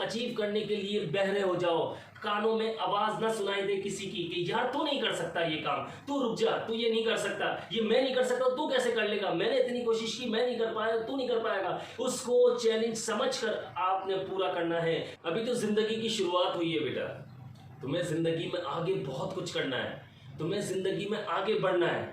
Achieve करने के लिए बहरे हो जाओ, कानों में आवाज ना सुनाई दे किसी की कि यार तू नहीं कर सकता ये काम, तू रुक जा, तू ये नहीं कर सकता, ये मैं नहीं कर सकता, तू कैसे कर लेगा, मैंने इतनी कोशिश की, मैं नहीं कर पाया, तू नहीं कर पाएगा। उसको चैलेंज समझकर आपने पूरा करना है। अभी तो जिंदगी की शुरुआत हुई है बेटा, तुम्हें जिंदगी में आगे बहुत कुछ करना है, तुम्हें जिंदगी में आगे बढ़ना है,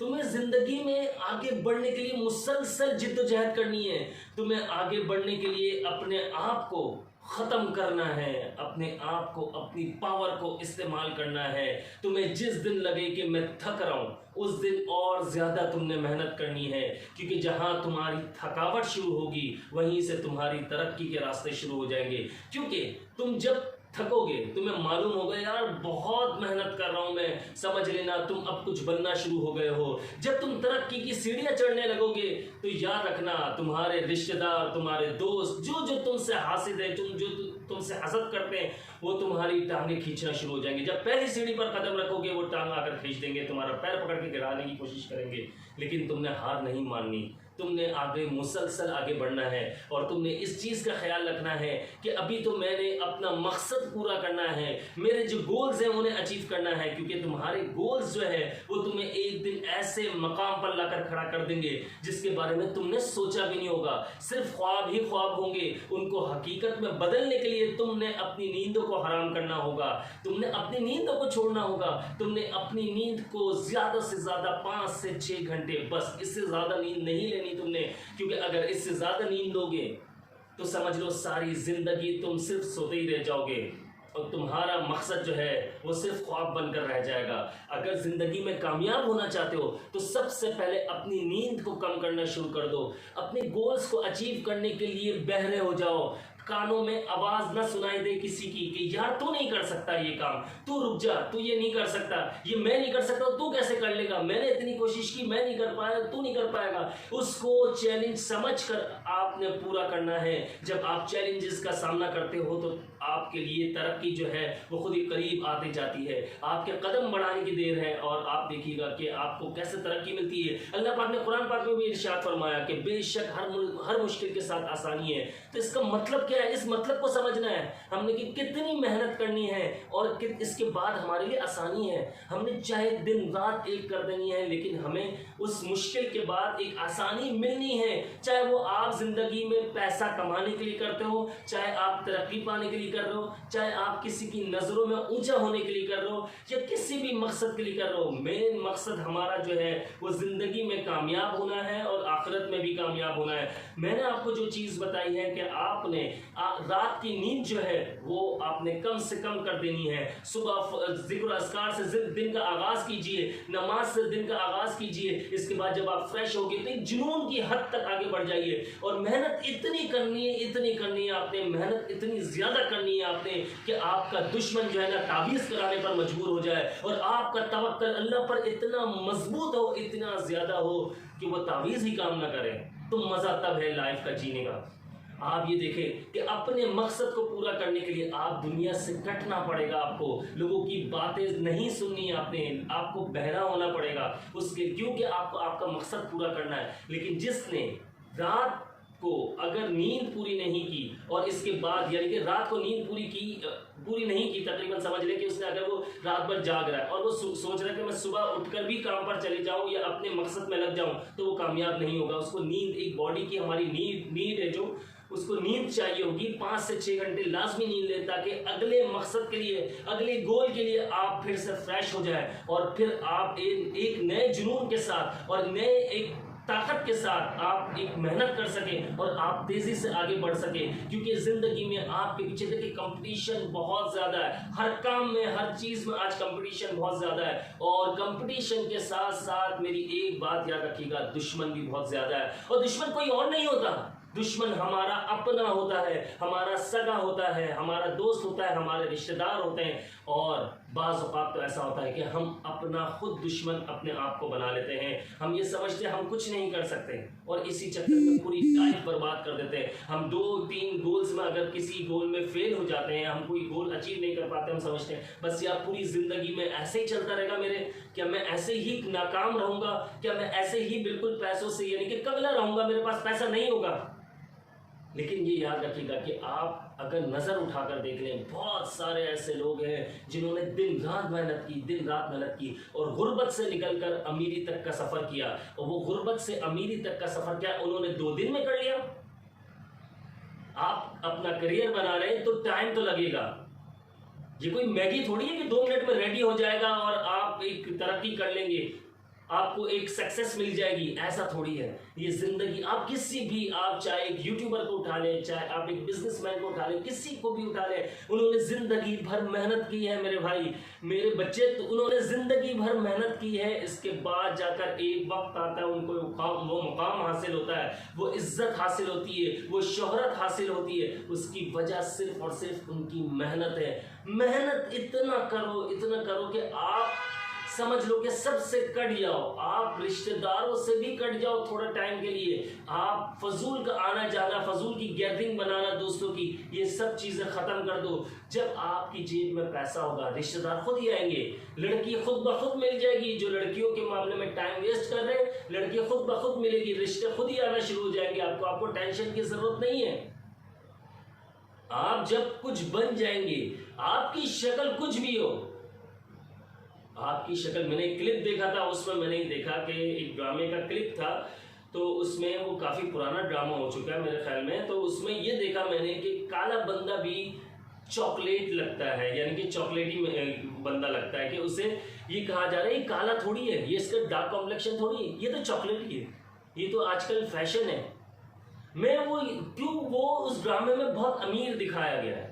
तुम्हें जिंदगी में आगे बढ़ने के लिए मुसलसल जिद्दोजहद करनी है। तुम्हें आगे बढ़ने के लिए अपने आप को ख़त्म करना है, अपने आप को, अपनी पावर को इस्तेमाल करना है। तुम्हें जिस दिन लगे कि मैं थक रहा हूँ उस दिन और ज़्यादा तुमने मेहनत करनी है, क्योंकि जहाँ तुम्हारी थकावट शुरू होगी वहीं से तुम्हारी तरक्की के रास्ते शुरू हो जाएंगे। क्योंकि तुम जब थकोगे तुम्हें मालूम होगा यार बहुत मेहनत कर रहा हूं मैं, समझ लेना तुम अब कुछ बनना शुरू हो गए हो। जब तुम तरक्की की सीढ़ियां चढ़ने लगोगे तो याद रखना तुम्हारे रिश्तेदार, तुम्हारे दोस्त, जो जो तुमसे हासिद है, तुमसे हसद करते हैं, वो तुम्हारी टांगे खींचना शुरू हो जाएंगे। जब पहली सीढ़ी पर कदम रखोगे वो टांग आकर खींच देंगे, तुम्हारा पैर पकड़ के गिराने की कोशिश करेंगे, लेकिन तुमने हार नहीं माननी, तुमने आगे मुसलसल आगे बढ़ना है। और तुमने इस चीज़ का ख्याल रखना है कि अभी तो मैंने अपना मकसद पूरा करना है, मेरे जो गोल्स हैं उन्हें अचीव करना है, क्योंकि तुम्हारे गोल्स जो है वो तुम्हें एक दिन ऐसे मकाम पर लाकर खड़ा कर देंगे जिसके बारे में तुमने सोचा भी नहीं होगा। सिर्फ ख्वाब ही ख्वाब होंगे, उनको हकीकत में बदलने के लिए तुमने अपनी नींदों को हराम करना होगा, तुमने अपनी नींदों को छोड़ना होगा, तुमने अपनी नींद को ज़्यादा से ज़्यादा 5 से 6 घंटे, बस इससे ज़्यादा नींद नहीं लेनी तुमने, क्योंकि अगर इससे ज़्यादा नींद लोगे तो समझ लो सारी ज़िंदगी तुम सिर्फ सोते ही रह जाओगे और तुम्हारा मकसद जो है वो सिर्फ ख्वाब बनकर रह जाएगा। अगर ज़िंदगी में कामयाब होना चाहते हो तो सबसे पहले अपनी नींद को कम करना शुरू कर दो, अपने गोल्स को अचीव करने के लिए बहरे हो जाओ, कानों में आवाज ना सुनाई दे किसी की कि यार तू नहीं कर सकता ये काम, तू रुक जा, तू ये नहीं कर सकता, ये मैं नहीं कर सकता, तू कैसे कर लेगा, मैंने इतनी कोशिश की, मैं नहीं कर पाया, तू नहीं कर पाएगा। उसको चैलेंज समझकर आपने पूरा करना है। जब आप चैलेंजेस का सामना करते हो तो आपके लिए तरक्की जो है वो खुद ही करीब आती जाती है, आपके कदम बढ़ाने की देर है और आप देखिएगा कि आपको कैसे तरक्की मिलती है। अल्लाह पाक ने कुरान पाक में भी इरशाद फरमाया कि बेशक हर मुश्किल के साथ आसानी है। तो इसका मतलब क्या है, इस मतलब को समझना है हमने कि कितनी मेहनत करनी है और इसके बाद हमारे लिए आसानी है। हमने चाहे दिन रात एक कर देनी है, लेकिन हमें उस मुश्किल के बाद एक आसानी मिलनी है। चाहे वो आप जिंदगी में पैसा कमाने के लिए करते हो, चाहे आप तरक्की पाने के लिए कर रहे हो, चाहे आप किसी की नज़रों में ऊंचा होने के लिए कर रहे हो या किसी भी मकसद के लिए कर रहे हो, मेन मकसद हमारा जो है वो ज़िंदगी में कामयाब होना है और आखिरत में भी कामयाब होना है। मैंने आपको जो चीज़ बताई है कि आपने रात की नींद जो है वो आपने कम से कम कर देनी है। सुबह जिक्र अस्कार से दिन का आगाज़ कीजिए, नमाज से दिन का आगाज़ कीजिए, इसके बाद जब आप फ्रेश होगे तो एक जुनून की हद तक आगे बढ़ जाइए। और मेहनत इतनी करनी है आपने, मेहनत इतनी ज़्यादा करनी है आपने कि आपका दुश्मन जो है ना ताबीज़ कराने पर मजबूर हो जाए और आपका तवक्कुल अल्लाह पर इतना मजबूत हो, इतना ज़्यादा हो कि वो ताबीज़ ही काम ना करे। तो मज़ा तब है लाइफ का जीने का। आप ये देखें कि अपने मकसद को पूरा करने के लिए आप दुनिया से कटना पड़ेगा, आपको लोगों की बातें नहीं सुननी है, आपको बहरा होना पड़ेगा उसके, क्योंकि आपको आपका मकसद पूरा करना है। लेकिन जिसने रात को अगर नींद पूरी नहीं की और इसके बाद यानी कि रात को नींद पूरी नहीं की, तकरीबन समझ लें कि उसने अगर वो रात भर जाग रहा है और वो सोच रहा है कि मैं सुबह उठकर भी काम पर चले जाऊं या अपने मकसद में लग जाऊं, तो वो कामयाब नहीं होगा। उसको नींद, एक बॉडी की हमारी नींद है जो उसको नींद चाहिए होगी, 5 से 6 घंटे लाजमी नींद ले, ताकि अगले मकसद के लिए, अगले गोल के लिए आप फिर से फ्रेश हो जाए और फिर आप एक नए जुनून के साथ और नए एक ताकत के साथ आप एक मेहनत कर सकें और आप तेजी से आगे बढ़ सकें। क्योंकि जिंदगी में आपके पीछे देखिए कंपटीशन बहुत ज़्यादा है, हर काम में, हर चीज़ में आज कंपटीशन बहुत ज़्यादा है। और कंपटीशन के साथ साथ मेरी एक बात याद रखिएगा, दुश्मन भी बहुत ज़्यादा है। और दुश्मन कोई और नहीं होता, दुश्मन हमारा अपना होता है, हमारा सगा होता है, हमारा दोस्त होता है, हमारे रिश्तेदार होते हैं। और बाज़ औक़ात तो ऐसा होता है कि हम अपना खुद दुश्मन अपने आप को बना लेते हैं। हम ये समझते हैं हम कुछ नहीं कर सकते और इसी चक्कर में पूरी लाइफ बर्बाद कर देते हैं। हम 2-3 गोल्स में अगर किसी गोल में फेल हो जाते हैं, हम कोई गोल अचीव नहीं कर पाते, हम समझते हैं बस यार पूरी ज़िंदगी में ऐसे ही चलता रहेगा मेरे, क्या मैं ऐसे ही नाकाम रहूँगा, क्या मैं ऐसे ही बिल्कुल पैसों से यानी कि कमला रहूँगा, मेरे पास पैसा नहीं होगा। لیکن یہ یاد رکھیے گا کہ آپ اگر نظر اٹھا کر دیکھ لیں، بہت سارے ایسے لوگ ہیں جنہوں نے دن رات محنت کی اور غربت سے نکل کر امیری تک کا سفر کیا، اور وہ غربت سے امیری تک کا سفر کیا انہوں نے 2 دن میں کر لیا۔ آپ اپنا کریئر بنا رہے ہیں تو ٹائم تو لگے گا، یہ کوئی میگی تھوڑی ہے کہ 2 منٹ میں ریڈی ہو جائے گا اور آپ ایک ترقی کر لیں گے، آپ کو ایک سکسیس مل جائے گی، ایسا تھوڑی ہے۔ یہ زندگی آپ کسی بھی، آپ چاہے ایک یوٹیوبر کو اٹھا لیں، چاہے آپ ایک بزنس مین کو اٹھا لیں، کسی کو بھی اٹھا لیں، انہوں نے زندگی بھر محنت کی ہے میرے بھائی میرے بچے، تو انہوں نے زندگی بھر محنت کی ہے، اس کے بعد جا کر ایک وقت آتا ہے ان کو وہ مقام حاصل ہوتا ہے، وہ عزت حاصل ہوتی ہے، وہ شہرت حاصل ہوتی ہے، اس کی وجہ صرف اور صرف ان کی محنت ہے۔ محنت اتنا کرو کہ آپ سمجھ لو کہ سب سے کٹ جاؤ، آپ رشتہ داروں سے بھی کٹ جاؤ تھوڑے ٹائم کے لیے، آپ فضول کا آنا جانا، فضول کی گیدرنگ بنانا دوستوں کی، یہ سب چیزیں ختم کر دو۔ جب آپ کی جیب میں پیسہ ہوگا رشتہ دار خود ہی آئیں گے، لڑکی خود بخود مل جائے گی، جو لڑکیوں کے معاملے میں ٹائم ویسٹ کر رہے ہیں لڑکی خود بخود ملے گی، رشتے خود ہی آنا شروع ہو جائیں گے، آپ کو ٹینشن کی ضرورت نہیں ہے۔ آپ جب کچھ بن جائیں گے، آپ کی شکل کچھ بھی ہو، آپ کی شکل، میں نے ایک کلپ دیکھا تھا، اس میں نے دیکھا کہ ایک ڈرامے کا کلپ تھا، تو اس میں وہ کافی پرانا ڈرامہ ہو چکا ہے میرے خیال میں، تو اس میں یہ دیکھا میں نے کہ کالا بندہ بھی چاکلیٹ لگتا ہے، یعنی کہ چاکلیٹی بندہ لگتا ہے، کہ اسے یہ کہا جا رہا ہے یہ کالا تھوڑی ہے، یہ اس کا ڈارک کمپلیکشن تھوڑی ہے، یہ تو چاکلیٹ ہی ہے، یہ تو آج کل فیشن ہے۔ وہ اس ڈرامے میں بہت امیر دکھایا گیا ہے۔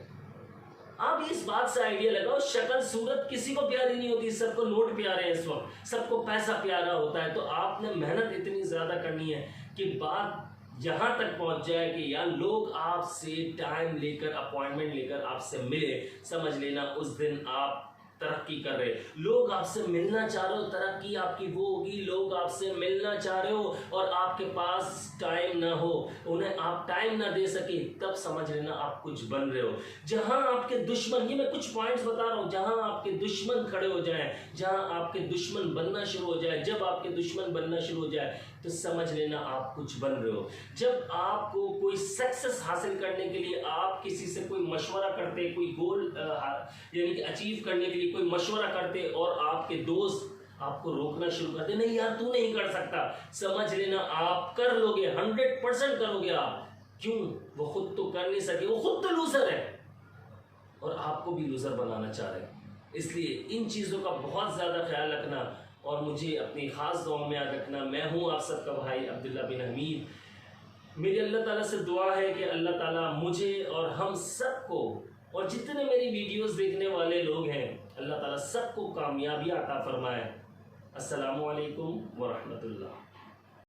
آپ اس بات سے آئیڈیا لگاؤ، شکل صورت کسی کو پیاری نہیں ہوتی، سب کو نوٹ پیارے ہیں اس وقت، سب کو پیسہ پیارا ہوتا ہے، تو آپ نے محنت اتنی زیادہ کرنی ہے کہ بات یہاں تک پہنچ جائے کہ یار لوگ آپ سے ٹائم لے کر، اپوائنٹمنٹ لے کر آپ سے ملے، سمجھ لینا اس دن آپ ترقی کر رہے۔ لوگ آپ سے ملنا چاہ رہے ہو، ترقی آپ کی وہ ہوگی، لوگ آپ سے ملنا چاہ رہے ہو اور آپ کے پاس ٹائم نہ ہو، انہیں آپ ٹائم نہ دے سکے، تب سمجھ لینا آپ کچھ بن رہے ہو۔ جہاں آپ کے دشمن، یہ میں کچھ پوائنٹس بتا رہا ہوں، جہاں آپ کے دشمن کھڑے ہو جائیں، جہاں آپ کے دشمن بننا شروع ہو جائے، جب آپ کے دشمن بننا شروع ہو جائے تو سمجھ لینا آپ کچھ بن رہے ہو۔ جب آپ کو کوئی سکسیس حاصل کرنے کے لیے آپ کسی سے کوئی مشورہ کرتے، کوئی گول یعنی کہ اچیو کرنے کے لیے کوئی مشورہ کرتے اور آپ کے دوست آپ کو روکنا شروع کر دے، نہیں یار تو نہیں کر سکتا، سمجھ لینا آپ کر لو گے، 100% کرو گے آپ۔ کیوں؟ وہ خود تو کر نہیں سکے، وہ خود تو لوزر ہے اور آپ کو بھی لوزر بنانا چاہ رہے ہیں۔ اس لیے ان چیزوں کا بہت زیادہ خیال رکھنا اور مجھے اپنی خاص دعاؤں میں یاد رکھنا۔ میں ہوں آپ سب کا بھائی عبداللہ بن حمید۔ میری اللہ تعالیٰ سے دعا ہے کہ اللہ تعالیٰ مجھے اور ہم سب کو، اور جتنے میری ویڈیوز دیکھنے والے لوگ ہیں، اللہ تعالیٰ سب کو کامیابی عطا فرمائے۔ السلام علیکم ورحمۃ اللہ۔